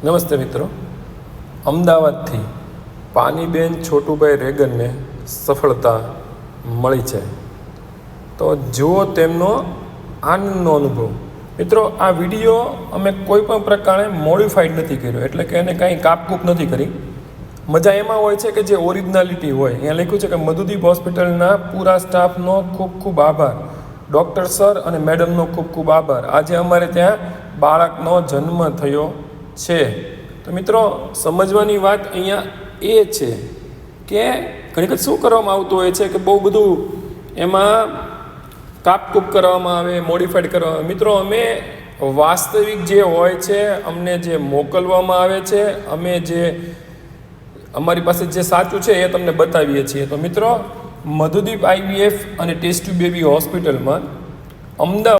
નમસ્તે મિત્રો, અમદાવાદથી પાનીબેન છોટુભાઈ રેગનને સફળતા મળી છે. તો જુઓ તેમનો આનંદનો અનુભવ. મિત્રો, આ વિડીયો અમે કોઈ પણ પ્રકારે મોડિફાઈડ નથી કર્યો, એટલે કે એને કાંઈ કાપકૂપ નથી કરી. મજા એમાં હોય છે કે જે ઓરિજિનાલિટી હોય. અહીંયા લખ્યું છે કે મધુદીપ હોસ્પિટલના પૂરા સ્ટાફનો ખૂબ ખૂબ આભાર, ડૉક્ટર સર અને મેડમનો ખૂબ ખૂબ આભાર. આજે અમારે ત્યાં બાળકનો જન્મ થયો છે. તો મિત્રો, સમજવાની વાત અહીંયા એ છે કે ઘણી વખત શું કરવામાં આવતું હોય છે કે બહુ બધું એમાં કાપકૂપ કરવામાં આવે, મોડિફાઈડ કરવામાં આવે. મિત્રો, અમે વાસ્તવિક જે હોય છે, અમને જે મોકલવામાં આવે છે, અમે જે અમારી પાસે જે સાચું છે એ તમને બતાવીએ છીએ. તો મિત્રો, મધુદીપ IVF અને ટેસ્ટ ટ્યુબ બેબી હોસ્પિટલમાં અમદાવાદ